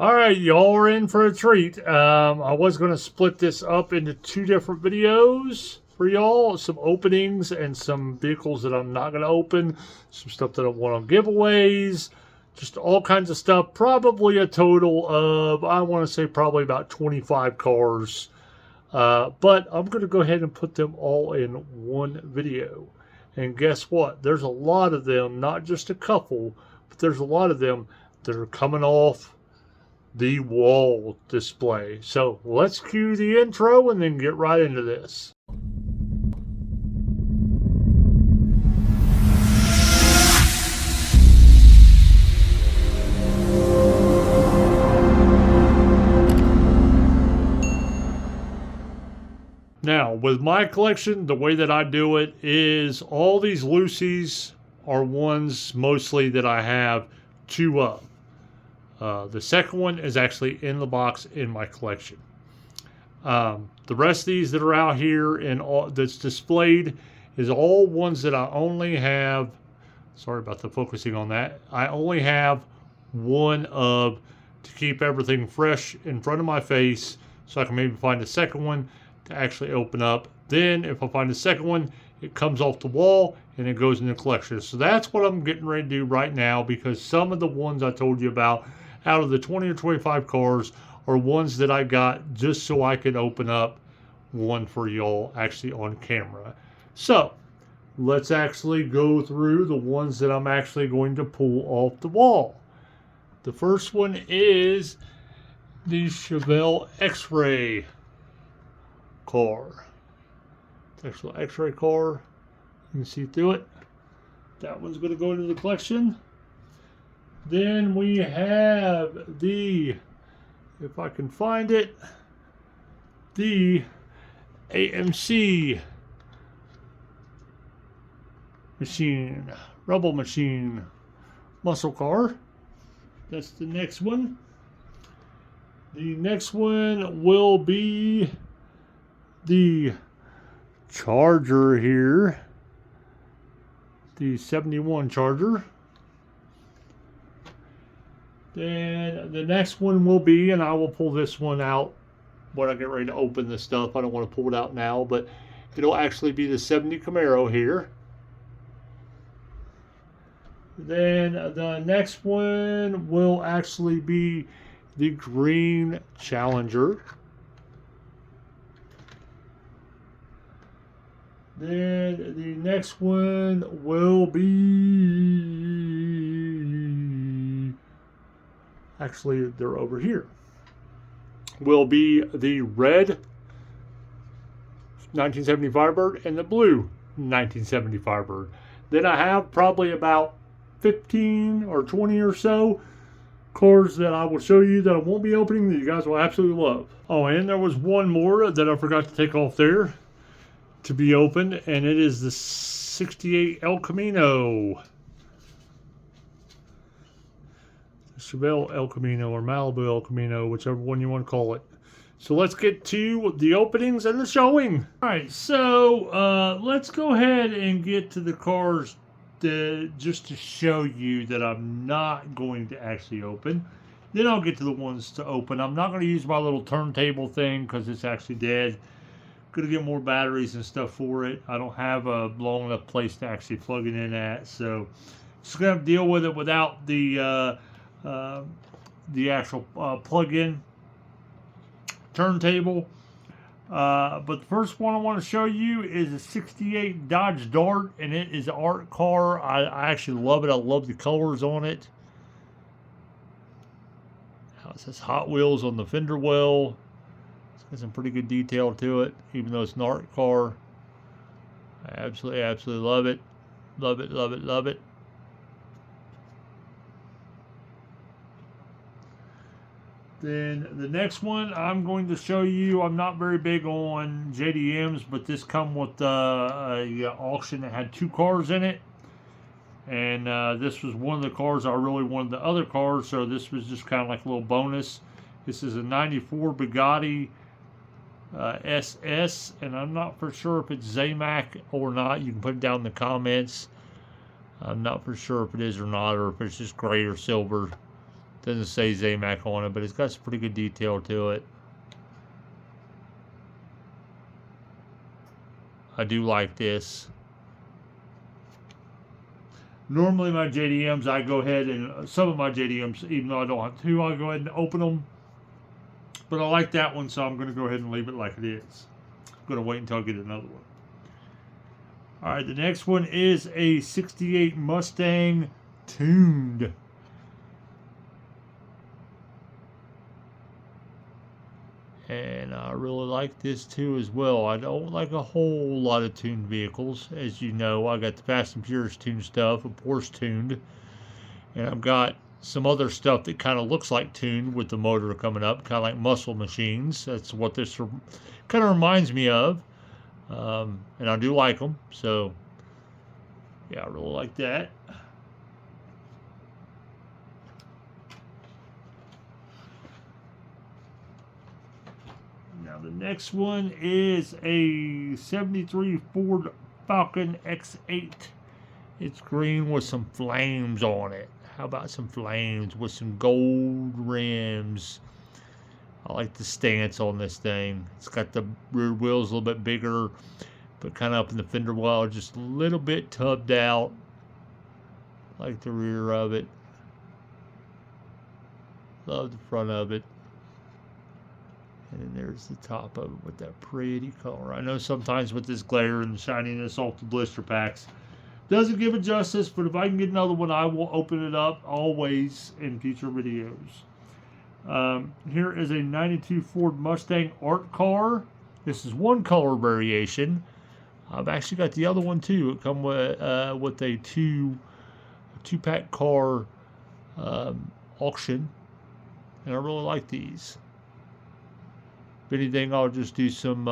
All right, y'all are in for a treat. I was going to split this up into two different videos for y'all. Some openings and some vehicles that I'm not going to open. Some stuff that I want on giveaways. Just all kinds of stuff. Probably a total of, I want to say probably about 25 cars. But I'm going to go ahead and put them all in one video. And guess what? There's a lot of them, not just a couple, but there's a lot of them that are coming off the wall display. So let's cue the intro and then get right into this. Now, with my collection, the way that I do it is all these Lucy's are ones mostly that I have two of. The second one is actually in the box in my collection. The rest of these that are out here and all that's displayed is all ones that I only have. Sorry about the focusing on that. I only have one of to keep everything fresh in front of my face so I can maybe find a second one to actually open up. Then if I find a second one, it comes off the wall and it goes in the collection. So that's what I'm getting ready to do right now, because some of the ones I told you about out of the 20 or 25 cars are ones that I got just so I could open up one for y'all actually on camera. So let's actually go through the ones that I'm actually going to pull off the wall. The first one is the Chevelle X-Ray car. It's actually an X-Ray car. You can see through it. That one's going to go into the collection. Then we have the, if I can find it, the AMC machine, Rebel machine muscle car. That's the next one. The next one will be the Charger here, the 71 Charger. Then the next one will be, and I will pull this one out when I get ready to open this stuff. I don't want to pull it out now, but it'll actually be the 70 Camaro here. Then the next one will actually be the green Challenger. Then the next one will be, actually they're over here, will be the red 1970 Firebird and the blue 1970 Firebird. Then I have probably about 15 or 20 or so cars that I will show you that I won't be opening that you guys will absolutely love. Oh, and there was one more that I forgot to take off there to be opened, and it is the 68 El Camino. Chevelle El Camino or Malibu El Camino, whichever one you want to call it. So let's get to the openings and the showing. All right, so let's go ahead and get to the cars just to show you that I'm not going to actually open. Then I'll get to the ones to open. I'm not going to use my little turntable thing because it's actually dead. Going to get more batteries and stuff for it. I don't have a long enough place to actually plug it in at, so just going to deal with it without the actual plug-in turntable. But the first one I want to show you is a 68 Dodge Dart, and it is an art car. I actually love it. I love the colors on it. Now it says Hot Wheels on the fender well. It's got some pretty good detail to it, even though it's an art car. I absolutely love it. Love it, love it, love it. Then the next one I'm going to show you, I'm not very big on JDMs, but this come with a auction that had two cars in it. And this was one of the cars I really wanted the other cars, so this was just kind of like a little bonus. This is a 94 Bugatti SS, and I'm not for sure if it's Zamac or not. You can put it down in the comments. I'm not for sure if it is or not, or if it's just gray or silver. Doesn't say Zamac on it, but it's got some pretty good detail to it. I do like this. Normally my JDMs, I go ahead and, some of my JDMs, even though I don't have to, I'll go ahead and open them. But I like that one, so I'm going to go ahead and leave it like it is. I'm going to wait until I get another one. Alright, the next one is a 68 Mustang tuned. And I really like this too as well. I don't like a whole lot of tuned vehicles. As you know, I got the Fast and Furious tuned stuff, of course tuned. And I've got some other stuff that kind of looks like tuned with the motor coming up, kind of like muscle machines. That's what this kind of reminds me of. And I do like them. So, yeah, I really like that. Now the next one is a 73 Ford Falcon X8. It's green with some flames on it. How about some flames with some gold rims? I like the stance on this thing. It's got the rear wheels a little bit bigger, but kind of up in the fender well, just a little bit tubbed out. Like the rear of it. Love the front of it. And then there's the top of it with that pretty color. I know sometimes with this glare and the shininess off the blister packs, doesn't give it justice, but if I can get another one, I will open it up always in future videos. Here is a 92 Ford Mustang Art Car. This is one color variation. I've actually got the other one too. It comes with a two-pack car auction, and I really like these. If anything, I'll just do some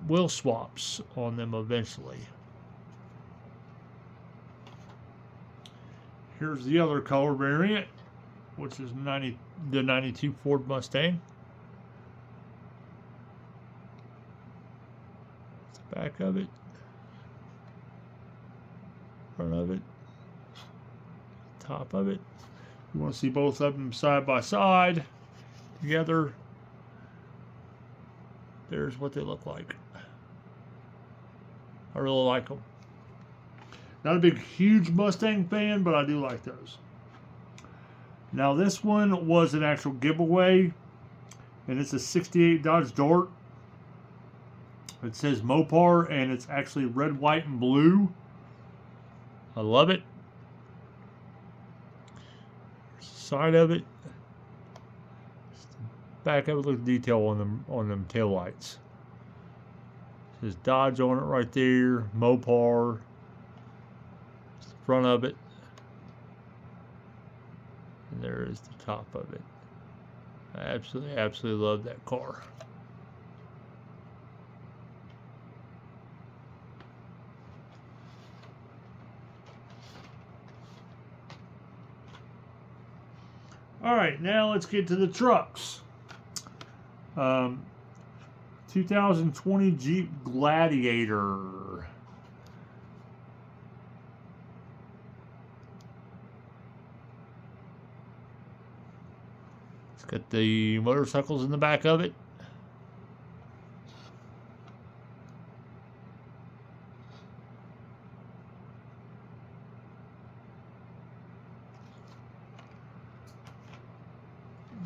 wheel swaps on them eventually. Here's the other color variant, which is the 92 Ford Mustang. It's the back of it, front of it, top of it. You want to see both of them side by side together. There's what they look like. I really like them. Not a big, huge Mustang fan, but I do like those. Now this one was an actual giveaway, and it's a 68 Dodge Dart. It says Mopar, and it's actually red, white, and blue. I love it. Side of it. Back of it, look at the detail on them tail lights. It says Dodge on it right there. Mopar. Front of it, and there is the top of it. I absolutely love that car. All right, now let's get to the trucks. 2020 Jeep Gladiator. Got the motorcycles in the back of it.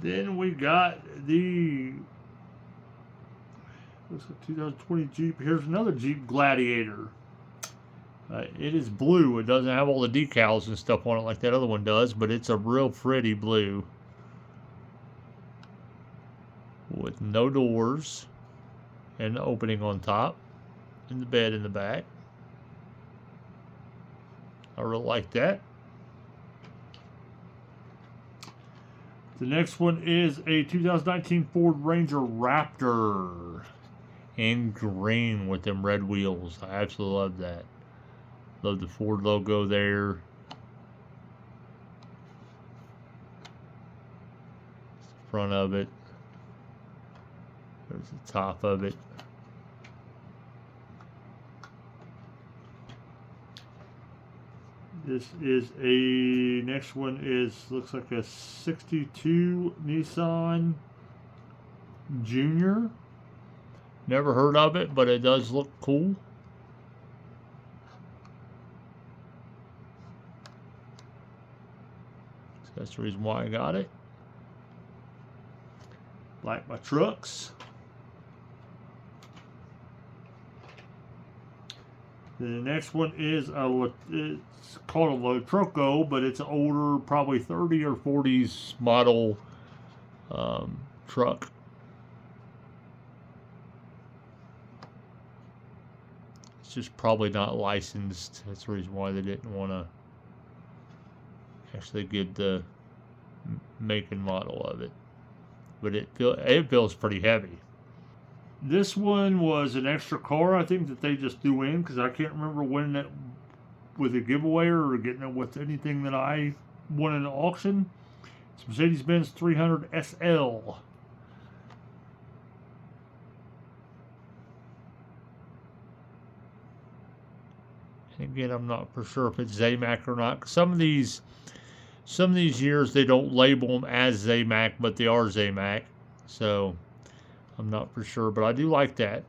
Then we got the 2020 Jeep. Here's another Jeep Gladiator. It is blue. It doesn't have all the decals and stuff on it like that other one does, but it's a real pretty blue. With no doors and the opening on top and the bed in the back. I really like that. The next one is a 2019 Ford Ranger Raptor in green with them red wheels. I absolutely love that. Love the Ford logo there. Front of it. There's the top of it. This is a, next one is, looks like a 62 Nissan Junior. Never heard of it, but it does look cool. So that's the reason why I got it. Like my trucks. The next one is it's called a Lotroco, but it's an older, probably 30 or 40s model truck. It's just probably not licensed. That's the reason why they didn't want to actually give the make and model of it. But it feels pretty heavy. This one was an extra car, I think, that they just threw in, because I can't remember winning it with a giveaway or getting it with anything that I won in an auction. It's Mercedes-Benz 300 SL. And again, I'm not for sure if it's Zamac or not. Some of these years they don't label them as Zamac, but they are Zamac. So I'm not for sure, but I do like that.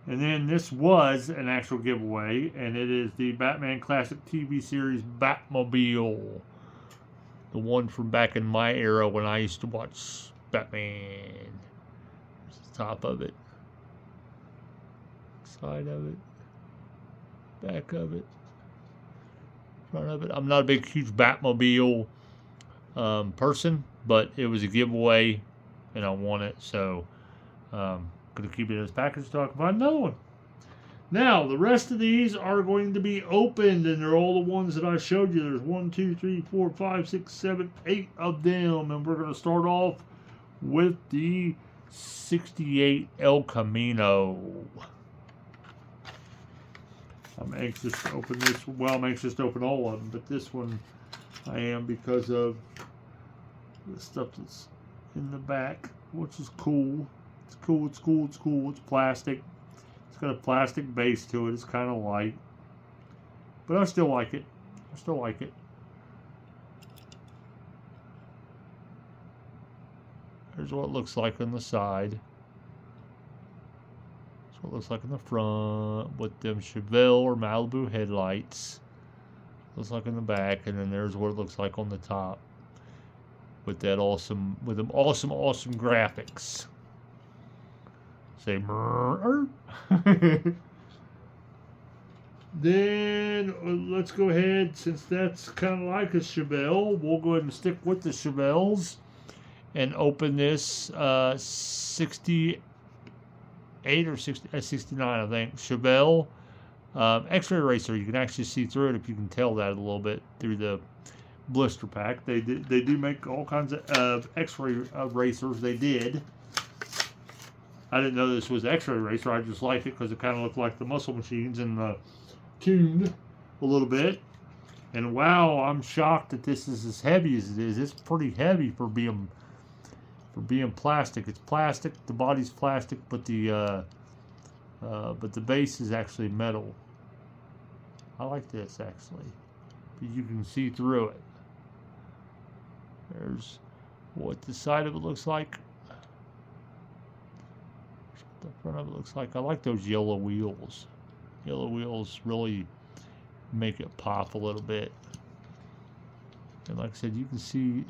And then this was an actual giveaway, and it is the Batman Classic TV series Batmobile. The one from back in my era when I used to watch Batman. There's the top of it. Side of it. Back of it. Front of it. I'm not a big, huge Batmobile person, but it was a giveaway, and I won it, so going to keep it as package until I can find another one. Now, the rest of these are going to be opened, and they're all the ones that I showed you. There's 1, 2, 3, 4, 5, 6, 7, 8 of them, and we're going to start off with the 68 El Camino. I'm anxious to open this. Well, I'm anxious to open all of them, but this one I am because of the stuff that's in the back, which is cool. It's cool, it's cool, it's cool. It's plastic. It's got a plastic base to it. It's kind of light. But I still like it. I still like it. Here's what it looks like on the side. That's what it looks like in the front with them Chevelle or Malibu headlights. Looks like in the back, and then there's what it looks like on the top with that awesome, with them awesome graphics. Say Then let's go ahead, since that's kind of like a Chevelle, we'll go ahead and stick with the Chevelles and open this 68 or 69, I think, Chevelle X-ray racer. You can actually see through it if you can tell that a little bit through the blister pack. They do make all kinds of X-ray racers. They did. I didn't know this was X-ray racer. I just liked it because it kind of looked like the muscle machines and tuned a little bit. And wow, I'm shocked that this is as heavy as it is. It's pretty heavy for being plastic. It's plastic. The body's plastic, but the base is actually metal. I like this actually. You can see through it. There's what the side of it looks like. The front of it looks like. I like those yellow wheels. Yellow wheels really make it pop a little bit. And like I said, you can see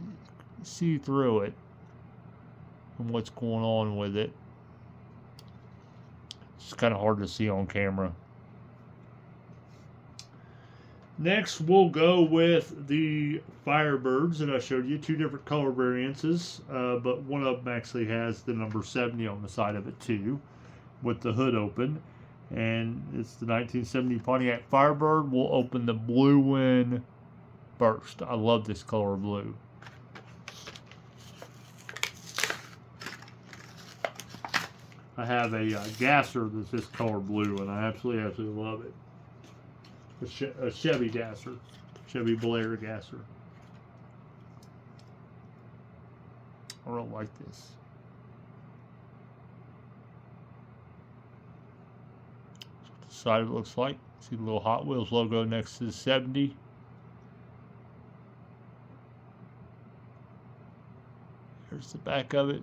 through it and what's going on with it. It's kind of hard to see on camera. Next, we'll go with the Firebirds that I showed you. Two different color variances, but one of them actually has the number 70 on the side of it too, with the hood open. And it's the 1970 Pontiac Firebird. We'll open the blue one first. I love this color blue. I have a gasser that's this color blue, and I absolutely love it. A Chevy gasser, Chevy Blair gasser. I don't like this. That's what the side of it looks like. See the little Hot Wheels logo next to the 70. There's the back of it.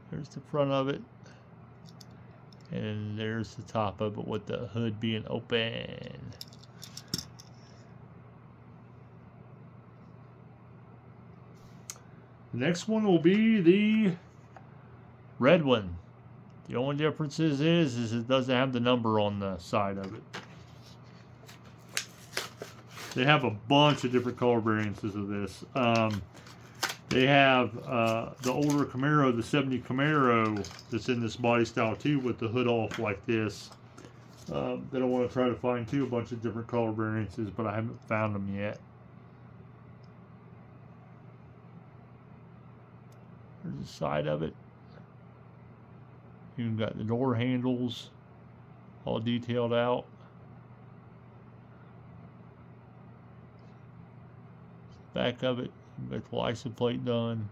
There's the front of it. And there's the top of it with the hood being open. The next one will be the red one. The only difference is it doesn't have the number on the side of it. They have a bunch of different color variances of this. They have the older Camaro, the 70 Camaro, that's in this body style too, with the hood off like this. That I want to try to find too, a bunch of different color variances, but I haven't found them yet. There's the side of it. You've got the door handles all detailed out. Back of it, you've got the license plate done.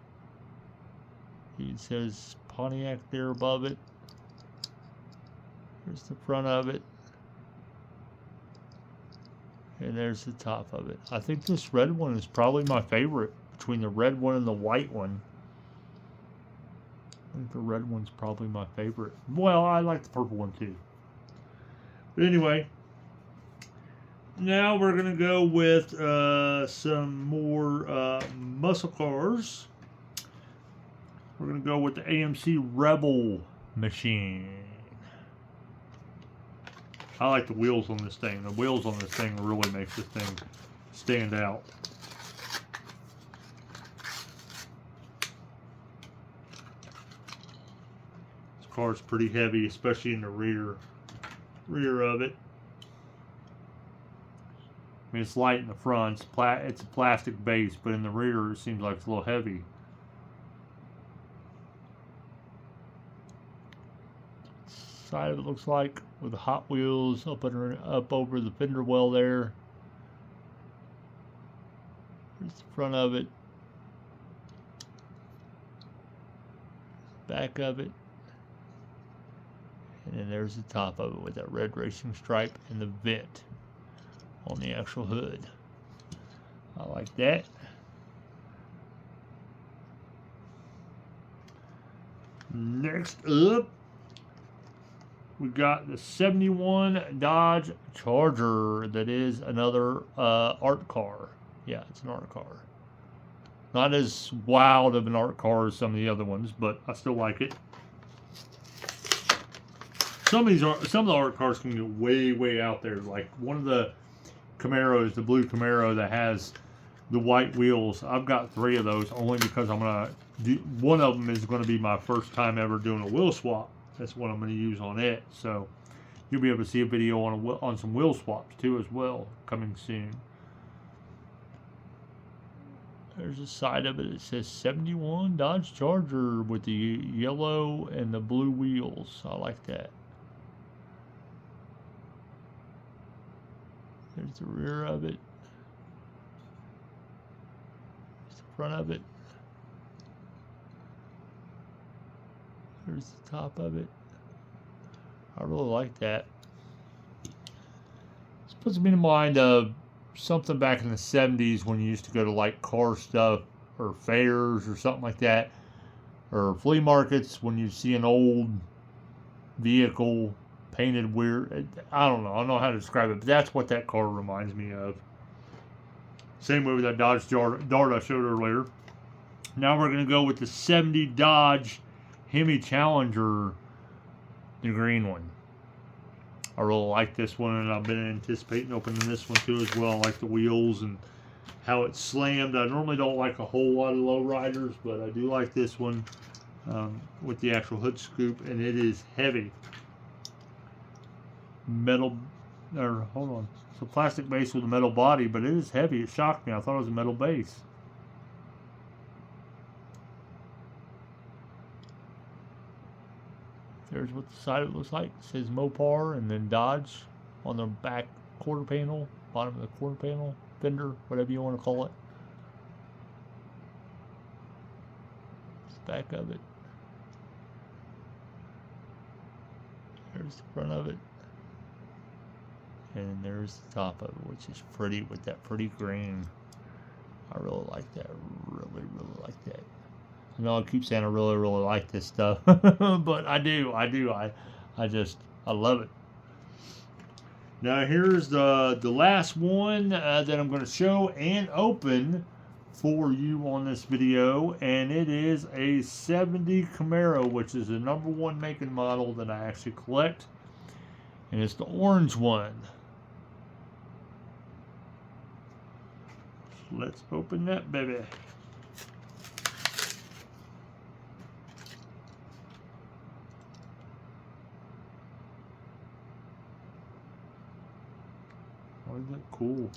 It says Pontiac there above it. There's the front of it. And there's the top of it. I think this red one is probably my favorite between the red one and the white one. I think the red one's probably my favorite. Well, I like the purple one too. But anyway, now we're going to go with some more muscle cars. We're going to go with the AMC Rebel machine. I like the wheels on this thing. The wheels on this thing really makes this thing stand out. This car's pretty heavy, especially in the rear of it. I mean, it's light in the front. It's a plastic base, but in the rear it seems like it's a little heavy. Side of it looks like with the Hot Wheels up over the fender well there. There's the front of it. Back of it. And then there's the top of it with that red racing stripe and the vent on the actual hood. I like that. Next up, we got the 71 Dodge Charger. That is another art car. Yeah, it's an art car. Not as wild of an art car as some of the other ones, but I still like it. Some of the art cars can get way out there. Like one of the Camaros, the blue Camaro that has the white wheels. I've got 3 of those only because I'm gonna do. One of them is going to be my first time ever doing a wheel swap. That's what I'm going to use on it. So you'll be able to see a video on some wheel swaps too as well coming soon. There's a side of it. It says 71 Dodge Charger with the yellow and the blue wheels. I like that. There's the rear of it. There's the front of it. There's the top of it. I really like that. This puts me in mind of something back in the 70s when you used to go to like car stuff or fairs or something like that, or flea markets when you see an old vehicle painted weird. I don't know how to describe it, but that's what that car reminds me of. Same way with that Dodge Dart I showed earlier. Now we're going to go with the 70 Dodge Hemi Challenger, the green one. I really like this one, and I've been anticipating opening this one too as well. I like the wheels and how it's slammed. I normally don't like a whole lot of lowriders, but I do like this one with the actual hood scoop, and it is heavy. Hold on. It's a plastic base with a metal body, but it is heavy. It shocked me. I thought it was a metal base. There's what the side of it looks like. It says Mopar and then Dodge on the back quarter panel, bottom of the quarter panel, fender, whatever you want to call it. It's the back of it. There's the front of it. And there's the top of it, which is pretty with that pretty green. I really like that. Really like I know I keep saying I really, really like this stuff, but I do. I love it. Now here's the last one that I'm going to show and open for you on this video, and it is a 70 Camaro, which is the #1 make and model that I actually collect, and it's the orange one. Let's open that baby. Oh, isn't that cool?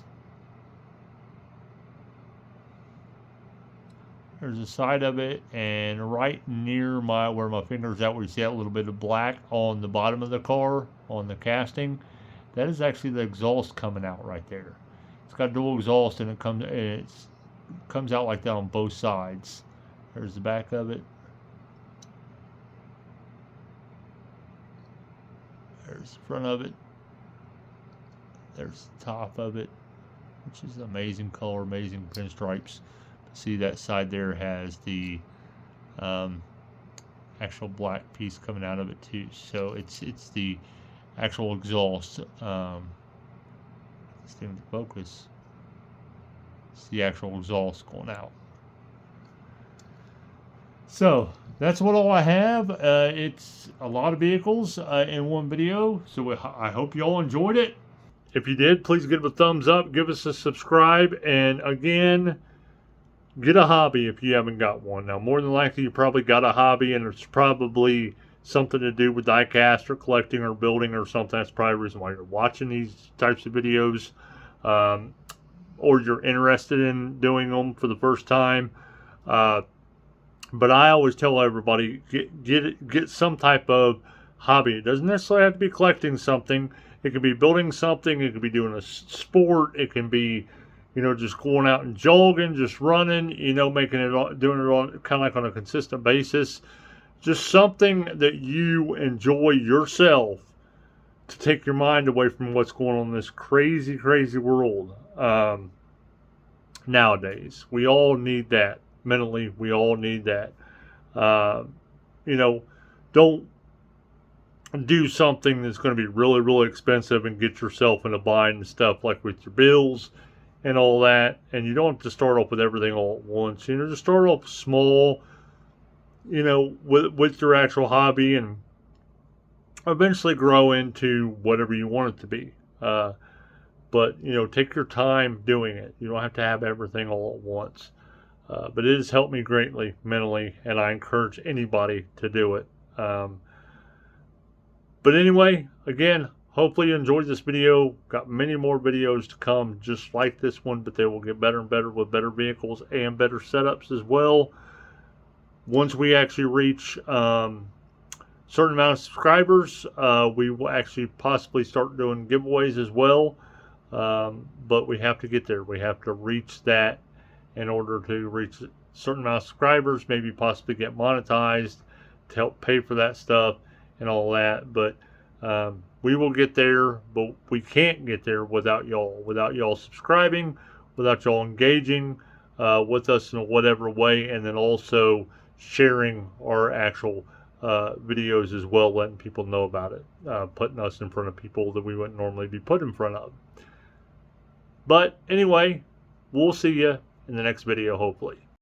There's the side of it, and right near where my finger's at, where you see that little bit of black on the bottom of the car, on the casting, that is actually the exhaust coming out right there. It's got dual exhaust, and it comes out like that on both sides. There's the back of it. There's the front of it. There's the top of it, which is amazing color, amazing pinstripes. See, that side there has the actual black piece coming out of it too. So it's the actual exhaust. Let's see the focus. It's the actual exhaust going out. So that's all I have. It's a lot of vehicles in one video. So I hope you all enjoyed it. If you did, please give it a thumbs up, give us a subscribe, and again, get a hobby if you haven't got one. Now, more than likely, you probably got a hobby, and it's probably something to do with diecast or collecting or building or something. That's probably the reason why you're watching these types of videos, or you're interested in doing them for the first time. But I always tell everybody, get some type of hobby. It doesn't necessarily have to be collecting something. It could be building something. It could be doing a sport. It can be, just going out and jogging, just running, doing it on kind of like on a consistent basis. Just something that you enjoy yourself to take your mind away from what's going on in this crazy, crazy world nowadays. We all need that. Mentally, we all need that. Don't do something that's going to be really, really expensive and get yourself in a bind and stuff, like with your bills and all that. And you don't have to start off with everything all at once. Just start off small, with your actual hobby, and eventually grow into whatever you want it to be. But take your time doing it. You don't have to have everything all at once. But it has helped me greatly mentally, and I encourage anybody to do it. But anyway, again, hopefully you enjoyed this video. Got many more videos to come just like this one, but they will get better and better with better vehicles and better setups as well. Once we actually reach certain amount of subscribers, we will actually possibly start doing giveaways as well. But we have to get there. We have to reach that in order to reach a certain amount of subscribers, maybe possibly get monetized to help pay for that stuff and all that. But we will get there, but we can't get there without y'all subscribing, without y'all engaging with us in whatever way, and then also sharing our actual videos as well, letting people know about it, putting us in front of people that we wouldn't normally be put in front of. But anyway, we'll see you in the next video, hopefully.